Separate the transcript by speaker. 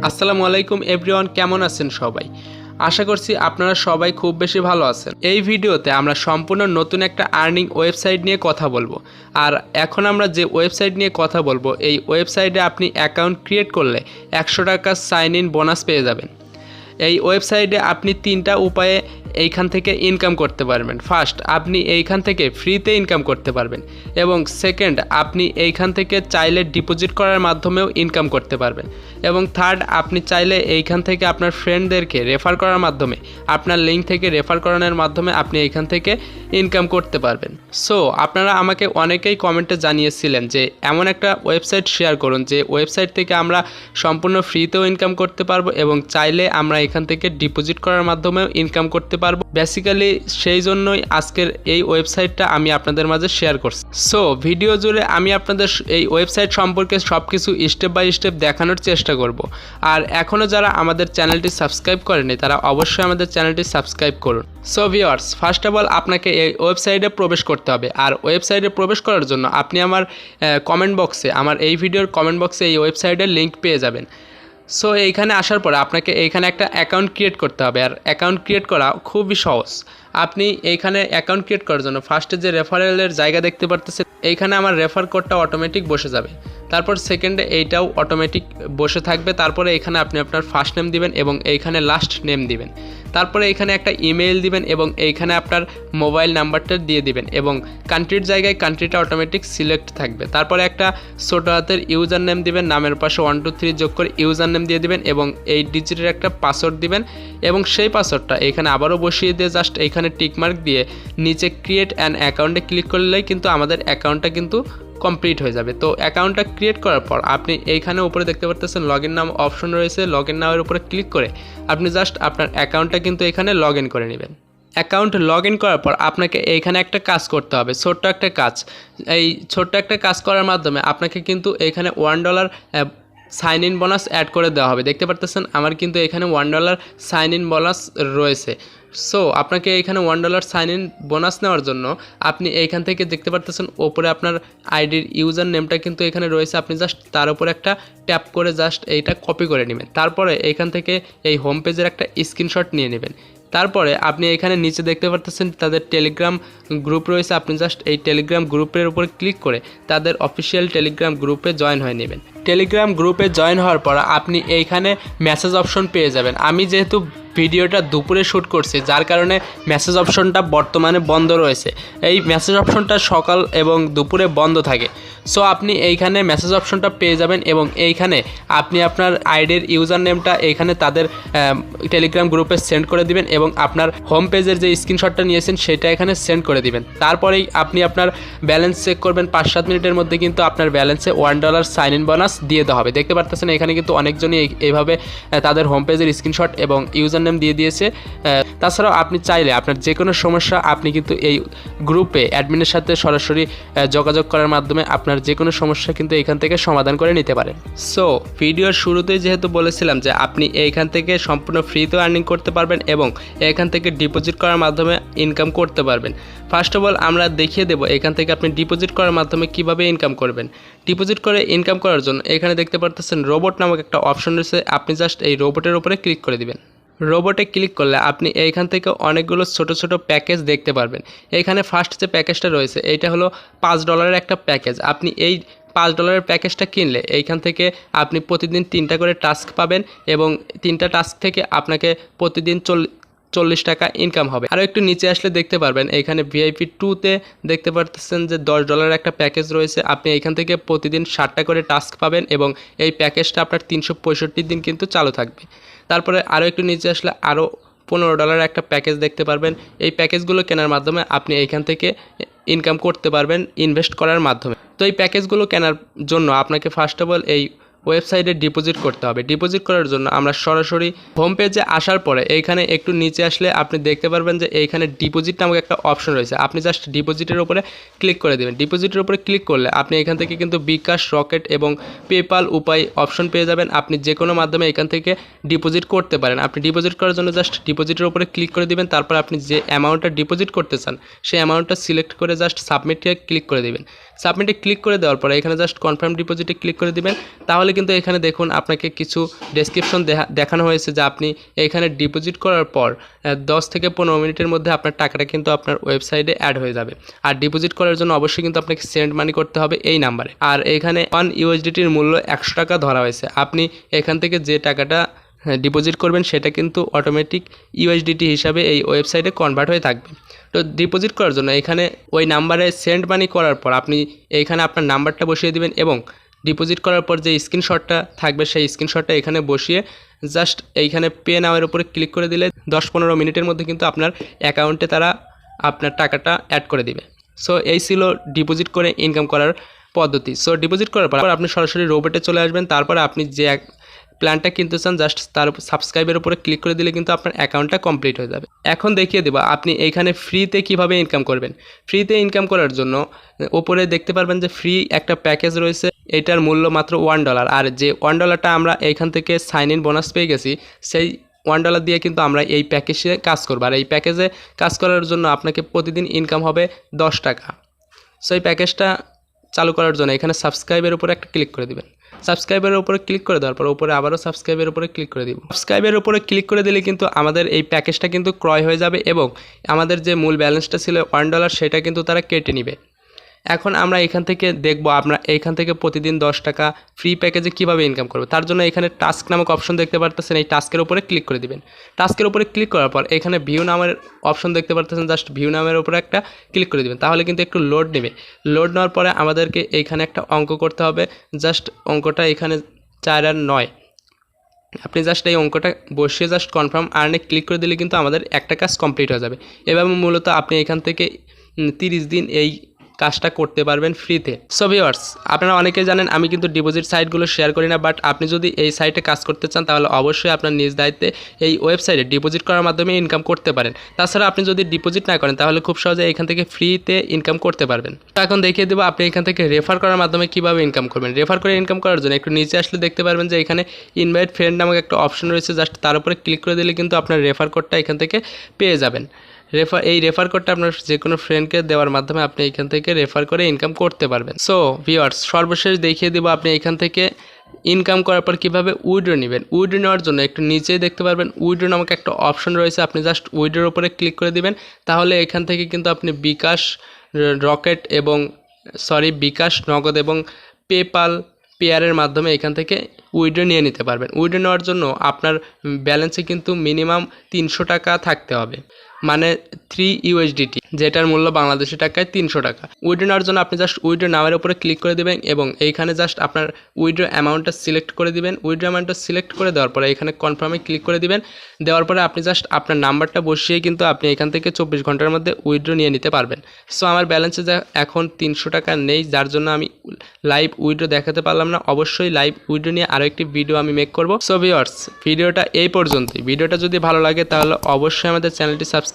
Speaker 1: আসসালামু আলাইকুম এভরিওয়ান, কেমন আছেন সবাই? আশা করছি আপনারা সবাই খুব বেশি ভালো আছেন। এই ভিডিওতে আমরা সম্পূর্ণ নতুন একটা আর্নিং ওয়েবসাইট নিয়ে কথা বলবো। আর এখন আমরা যে ওয়েবসাইট নিয়ে কথা বলবো, এই ওয়েবসাইটে আপনি অ্যাকাউন্ট ক্রিয়েট করলে 100 টাকা সাইন ইন বোনাস পেয়ে যাবেন। এই ওয়েবসাইটে আপনি 3টা উপায়ে এইখান থেকে ইনকাম করতে পারবেন। ফার্স্ট, আপনি এইখান থেকে ফ্রিতে ইনকাম করতে পারবেন, এবং সেকেন্ড, আপনি এইখান থেকে চাইলে ডিপোজিট করার মাধ্যমেও ইনকাম করতে পারবেন, এবং থার্ড, আপনি চাইলে এইখান থেকে আপনার ফ্রেন্ডদেরকে রেফার করার মাধ্যমে, আপনার লিঙ্ক থেকে রেফার করানোর মাধ্যমে আপনি এইখান থেকে ইনকাম করতে পারবেন। সো আপনারা আমাকে অনেকেই কমেন্টে জানিয়েছিলেন যে এমন একটা ওয়েবসাইট শেয়ার করুন যে ওয়েবসাইট থেকে আমরা সম্পূর্ণ ফ্রিতেও ইনকাম করতে পারবো এবং চাইলে আমরা এখান থেকে ডিপোজিট করার মাধ্যমেও ইনকাম করতে পারবো। বেসিক্যালি সেই জন্যই আজকের এই ওয়েবসাইটটা আমি আপনাদের মাঝে শেয়ার করছি। সো ভিডিও জুড়ে আমি আপনাদের এই ওয়েবসাইট সম্পর্কে সব কিছু স্টেপ বাই স্টেপ দেখানোর চেষ্টা করব। আর এখনও যারা আমাদের চ্যানেলটি সাবস্ক্রাইব করেনি তারা অবশ্যই আমাদের চ্যানেলটি সাবস্ক্রাইব করুন। So viewers, first of all আপনাকে এই ওয়েবসাইটে প্রবেশ করতে হবে। আর ওয়েবসাইটে প্রবেশ করার জন্য আপনি আমার কমেন্ট বক্সে, আমার এই ভিডিওর কমেন্ট বক্সে এই ওয়েবসাইটের লিঙ্ক পেয়ে যাবেন। সো এইখানে আসার পরে আপনাকে এইখানে একটা অ্যাকাউন্ট ক্রিয়েট করতে হবে। আর অ্যাকাউন্ট ক্রিয়েট করা খুবই সহজ। আপনি এইখানে অ্যাকাউন্ট ক্রিয়েট করার জন্য ফার্স্টে যে রেফারেলের জায়গা দেখতে পারতেছেন, এইখানে আমার রেফার কোডটা অটোমেটিক বসে যাবে। তারপর সেকেন্ডে এইটাও অটোমেটিক বসে থাকবে। তারপরে এখানে আপনি আপনার ফার্স্ট নেম দিবেন এবং এইখানে লাস্ট নেম দিবেন। তারপরে এখানে একটা ইমেইল দিবেন এবং এইখানে আপনার মোবাইল নাম্বারটা দিয়ে দিবেন, এবং কান্ট্রির জায়গায় কান্ট্রিটা অটোমেটিক সিলেক্ট থাকবে। তারপরে একটা ছোটো হাতের ইউজার নেম দিবেন, নামের পাশে 1 2 3 যোগ করে ইউজার নেম দিয়ে দিবেন এবং 8 ডিজিটের একটা পাসওয়ার্ড দিবেন, এবং সেই পাসওয়ার্ডটা এখানে আবারও বসিয়ে দিয়ে জাস্ট এইখানে টিকমার্ক দিয়ে নিচে ক্রিয়েট অ্যান অ্যাকাউন্টে ক্লিক করলেই কিন্তু আমাদের অ্যাকাউন্টটা কিন্তু কমপ্লিট হয়ে যাবে। তো অ্যাকাউন্টটা ক্রিয়েট করার পর আপনি এইখানে উপরে দেখতে পারতেছেন লগ ইন নাম অপশন রয়েছে। লগ ইন নামের উপরে ক্লিক করে আপনি জাস্ট আপনার অ্যাকাউন্টটা কিন্তু এখানে লগ ইন করে নেবেন। অ্যাকাউন্ট লগ ইন করার পর আপনাকে এইখানে একটা কাজ করতে হবে, ছোট্ট একটা কাজ। এই ছোট্ট একটা কাজ করার মাধ্যমে আপনাকে কিন্তু এইখানে $1 সাইন ইন বোনাস অ্যাড করে দেওয়া হবে। দেখতে পারতেছেন আমার কিন্তু এখানে $1 সাইন ইন বোনাস রয়েছে। সো আপনাকে এইখানে $1 সাইন ইন বোনাস নেওয়ার জন্য আপনি এইখান থেকে দেখতে পারতেছেন ওপরে আপনার আইডির ইউজার নেমটা কিন্তু এখানে রয়েছে। আপনি জাস্ট তার উপরে একটা ট্যাপ করে জাস্ট এইটা কপি করে নেবেন। তারপরে এইখান থেকে এই হোম পেজের একটা স্ক্রিনশট নিয়ে নেবেন। তারপরে আপনি এখানে নিচে দেখতে পারতেছেন তাদের টেলিগ্রাম গ্রুপ রয়েছে। আপনি জাস্ট এই টেলিগ্রাম গ্রুপের উপর ক্লিক করে তাদের অফিসিয়াল টেলিগ্রাম গ্রুপে জয়েন হয়ে নেবেন। টেলিগ্রাম গ্রুপে জয়েন হওয়ার পর আপনি এইখানে মেসেজ অপশন পেয়ে যাবেন। আমি যেহেতু ভিডিওটা দুপুরে শ্যুট করছি, যার কারণে মেসেজ অপশনটা বর্তমানে বন্ধ রয়েছে। এই মেসেজ অপশনটা সকাল এবং দুপুরে বন্ধ থাকে। সো আপনি এইখানে মেসেজ অপশনটা পেয়ে যাবেন এবং এইখানে আপনি আপনার আইডির ইউজার নেমটা এইখানে তাদের টেলিগ্রাম গ্রুপে সেন্ড করে দিবেন এবং আপনার হোম পেজের যে স্ক্রিনশটটা নিয়েছেন সেটা এখানে সেন্ড করে দিবেন। তারপরেই আপনি আপনার ব্যালেন্স চেক করবেন। 5-7 মিনিটের মধ্যে কিন্তু আপনার ব্যালেন্সে $1 সাইন ইন বোনাস দিয়ে দেওয়া হবে। দেখতে পারতেছেন এখানে কিন্তু অনেকজনই এইভাবে তাদের হোম পেজের স্ক্রিনশট এবং ইউজার নেম দিয়ে দিয়েছে। তাছাড়াও আপনি চাইলে আপনার যে কোনো সমস্যা আপনি কিন্তু এই গ্রুপে অ্যাডমিনের সাথে সরাসরি যোগাযোগ করার মাধ্যমে আপনার যে কোনো সমস্যা কিন্তু এখান থেকে সমাধান করে নিতে পারেন। সো ভিডিওর শুরুতেই যেহেতু বলেছিলাম যে আপনি এইখান থেকে সম্পূর্ণ ফ্রিতেও আর্নিং করতে পারবেন এবং এখান থেকে ডিপোজিট করার মাধ্যমে ইনকাম করতে পারবেন। ফার্স্ট অফ অল আমরা দেখিয়ে দেবো এখান থেকে আপনি ডিপোজিট করার মাধ্যমে কিভাবে ইনকাম করবেন। ডিপোজিট করে ইনকাম করার জন্য এখানে দেখতে পারতেছেন রোবট নামক একটা অপশন রয়েছে। আপনি জাস্ট এই রোবটের উপরে ক্লিক করে দিবেন। রোবটে ক্লিক করলে আপনি এইখান থেকে অনেকগুলো ছোট ছোট প্যাকেজ দেখতে পারবেন। এইখানে ফার্স্ট যে প্যাকেজটা রয়েছে এইটা হলো $5 একটা প্যাকেজ। আপনি এই $5 প্যাকেজটা কিনলে এইখান থেকে আপনি প্রতিদিন 3টা করে টাস্ক পাবেন এবং 3টা টাস্ক থেকে আপনাকে প্রতিদিন 40 টাকা ইনকাম হবে। আরও একটু নিচে আসলে দেখতে পারবেন এইখানে VIP 2তে দেখতে পারতেছেন যে $10 একটা প্যাকেজ রয়েছে। আপনি এইখান থেকে প্রতিদিন 60টা করে টাস্ক পাবেন এবং এই প্যাকেজটা আপনার 365 দিন কিন্তু চালু থাকবে। তারপরে আরও একটু নিচে আসলে আরও $15 একটা প্যাকেজ দেখতে পারবেন। এই প্যাকেজগুলো কেনার মাধ্যমে আপনি এইখান থেকে ইনকাম করতে পারবেন ইনভেস্ট করার মাধ্যমে। তো এই প্যাকেজগুলো কেনার জন্য আপনাকে ফার্স্ট অফ অল এই ওয়েবসাইটে ডিপোজিট করতে হবে। ডিপোজিট করার জন্য আমরা সরাসরি হোম পেজে আসার পরে এইখানে একটু নিচে আসলে আপনি দেখতে পারবেন যে এইখানে ডিপোজিট নামক একটা অপশন রয়েছে। আপনি জাস্ট ডিপোজিটের উপরে ক্লিক করে দেবেন। ডিপোজিটের উপরে ক্লিক করলে আপনি এখান থেকে কিন্তু বিকাশ, রকেট এবং পেপাল উপায় অপশন পেয়ে যাবেন। আপনি যে কোনো মাধ্যমে এখান থেকে ডিপোজিট করতে পারেন। আপনি ডিপোজিট করার জন্য জাস্ট ডিপোজিটের উপরে ক্লিক করে দিবেন। তারপর আপনি যে অ্যামাউন্টটা ডিপোজিট করতে চান সেই অ্যামাউন্টটা সিলেক্ট করে জাস্ট সাবমিটে ক্লিক করে দেবেন। সাবমিটে ক্লিক করে দেওয়ার পরে এখানে জাস্ট কনফার্ম ডিপোজিটে ক্লিক করে দিবেন। তাহলে কিন্তু এখানে দেখুন আপনাকে কিছু ডেসক্রিপশন দেখানো হয়েছে যে আপনি এখানে ডিপোজিট করার পর 10 থেকে 15 মিনিটের মধ্যে আপনার টাকাটা কিন্তু আপনার ওয়েবসাইটে অ্যাড হয়ে যাবে। আর ডিপোজিট করার জন্য অবশ্যই কিন্তু আপনাকে সেন্ড মানি করতে হবে এই নাম্বারে। আর এখানে 1 USDTর মূল্য 100 টাকা ধরা হয়েছে। আপনি এখান থেকে যে টাকাটা ডিপোজিট করবেন সেটা কিন্তু অটোমেটিক USDT হিসাবে এই ওয়েবসাইটে কনভার্ট হয়ে থাকবে। তো ডিপোজিট করার জন্য এখানে ওই নাম্বারে সেন্ড মানি করার পর আপনি এইখানে আপনার নাম্বারটা বসিয়ে দিবেন এবং ডিপোজিট করার পর যে স্ক্রিনশটটা থাকবে সেই স্ক্রিনশটটা এখানে বসিয়ে জাস্ট এইখানে পে নাওয়ের উপরে ক্লিক করে দিলে 10-15 মিনিটের মধ্যে কিন্তু আপনার অ্যাকাউন্টে তারা আপনার টাকাটা অ্যাড করে দিবে। সো এই ছিল ডিপোজিট করে ইনকাম করার পদ্ধতি। সো ডিপোজিট করার পর আপনি সরাসরি রোবটে চলে আসবেন। তারপরে আপনি যে প্ল্যানটা কিনতে চান জাস্ট তার সাবস্ক্রাইবের উপরে ক্লিক করে দিলে কিন্তু আপনার অ্যাকাউন্টটা কমপ্লিট হয়ে যাবে। এখন দেখিয়ে দেবো আপনি এইখানে ফ্রিতে কিভাবে ইনকাম করবেন। ফ্রিতে ইনকাম করার জন্য ওপরে দেখতে পারবেন যে ফ্রি একটা প্যাকেজ রয়েছে, এটার মূল্য মাত্র $1। আর যে $1টা আমরা এইখান থেকে সাইন ইন বোনাস পেয়ে গেছি, সেই $1 দিয়ে কিন্তু আমরা এই প্যাকেজে কাজ করবো। আর এই প্যাকেজে কাজ করার জন্য আপনাকে প্রতিদিন ইনকাম হবে 10 টাকা। সো এই প্যাকেজটা চালু করার জন্য এখানে সাবস্ক্রাইবের উপরে একটা ক্লিক করে দিবেন। সাবস্ক্রাইবের উপরে ক্লিক করে দেওয়ার পর উপরে আবারও সাবস্ক্রাইবের উপরে ক্লিক করে দিব। সাবস্ক্রাইবের উপরে ক্লিক করে দিলে কিন্তু আমাদের এই প্যাকেজটা কিন্তু ক্রয় হয়ে যাবে এবং আমাদের যে মূল ব্যালেন্সটা ছিল $1 সেটা কিন্তু তারা কেটে নেবে। এখন আমরা এখান থেকে দেখব আমরা এইখান থেকে প্রতিদিন 10 টাকা ফ্রি প্যাকেজে কিভাবে ইনকাম করব। তার জন্য এখানে টাস্ক নামক অপশন দেখতে পারতেছেন, এই টাস্কের উপরে ক্লিক করে দিবেন। টাস্কের উপরে ক্লিক করার পর এখানে ভিউ নামের অপশন দেখতে পারতেছেন, জাস্ট ভিউ নামের উপরে একটা ক্লিক করে দিবেন। তাহলে কিন্তু একটু লোড নেবে। লোড নেওয়ার পরে আমাদেরকে এইখানে একটা অঙ্ক করতে হবে। জাস্ট অঙ্কটা এখানে 4 আর 9। আপনি জাস্ট এই অঙ্কটা বসিয়ে জাস্ট কনফার্ম আর্নে ক্লিক করে দিলে কিন্তু আমাদের একটা কাজ কমপ্লিট হয়ে যাবে। এভাবে মূলত আপনি এখান থেকে 30 দিন এই কাজটা করতে পারবেন ফ্রিতে। সো ভিউয়ার্স, আপনারা অনেকেই জানেন আমি কিন্তু ডিপোজিট সাইটগুলো শেয়ার করি না, বাট আপনি যদি এই সাইটে কাজ করতে চান তাহলে অবশ্যই আপনার নিজ দায়িত্বে এই ওয়েবসাইটে ডিপোজিট করার মাধ্যমে ইনকাম করতে পারেন। তাছাড়া আপনি যদি ডিপোজিট না করেন তাহলে খুব সহজে এখান থেকে ফ্রিতে ইনকাম করতে পারবেন। তো এখন দেখিয়ে দেবো আপনি এখান থেকে রেফার করার মাধ্যমে কীভাবে ইনকাম করবেন। রেফার করে ইনকাম করার জন্য একটু নিচে আসলে দেখতে পারবেন যে এখানে ইনভাইট ফ্রেন্ড নামক একটা অপশন রয়েছে, জাস্ট তার উপরে ক্লিক করে দিলে কিন্তু আপনার রেফার কোডটা এখান থেকে পেয়ে যাবেন। এই রেফার কোডটা আপনার যে কোনো ফ্রেন্ডকে দেওয়ার মাধ্যমে আপনি এখান থেকে রেফার করে ইনকাম করতে পারবেন। সো ভিউয়ার্স, সর্বশেষ দেখিয়ে দেবো আপনি এখান থেকে ইনকাম করার পর কীভাবে উইথড্র নেবেন। উইথড্র নেওয়ার জন্য একটু নিচেই দেখতে পারবেন উইথড্র নামক একটা অপশন রয়েছে, আপনি জাস্ট উইথড্রর উপরে ক্লিক করে দিবেন। তাহলে এখান থেকে কিন্তু আপনি বিকাশ নগদ এবং পেয়ারের মাধ্যমে এখান থেকে উইথড্র নিয়ে নিতে পারবেন। উইথড্র নেওয়ার জন্য আপনার ব্যালেন্সে কিন্তু মিনিমাম 300 টাকা থাকতে হবে, মানে 3 USDT, যেটার মূল্য বাংলাদেশি টাকায় 300 টাকা। উইথড্র নেওয়ার জন্য আপনি জাস্ট উইথড্র নামের উপরে ক্লিক করে দেবেন এবং এইখানে জাস্ট আপনার উইথড্র অ্যামাউন্টটা সিলেক্ট করে দিবেন। উইথড্র অ্যামাউন্টটা সিলেক্ট করে দেওয়ার পরে এখানে কনফার্মে ক্লিক করে দিবেন। দেওয়ার পরে আপনি জাস্ট আপনার নাম্বারটা বসিয়ে কিন্তু আপনি এখান থেকে 24 ঘন্টার মধ্যে উইথড্র নিয়ে নিতে পারবেন। সো আমার ব্যালেন্সে এখন 300 টাকা নেই, যার জন্য আমি লাইভ উইথড্র দেখাতে পারলাম না। অবশ্যই লাইভ উইথড্র নিয়ে আরও একটি ভিডিও আমি মেক করব। সো ভিউয়ার্স, ভিডিওটা এই পর্যন্তই। ভিডিওটা যদি ভালো লাগে তাহলে অবশ্যই আমাদের চ্যানেলটি সাবস্ক্রাইব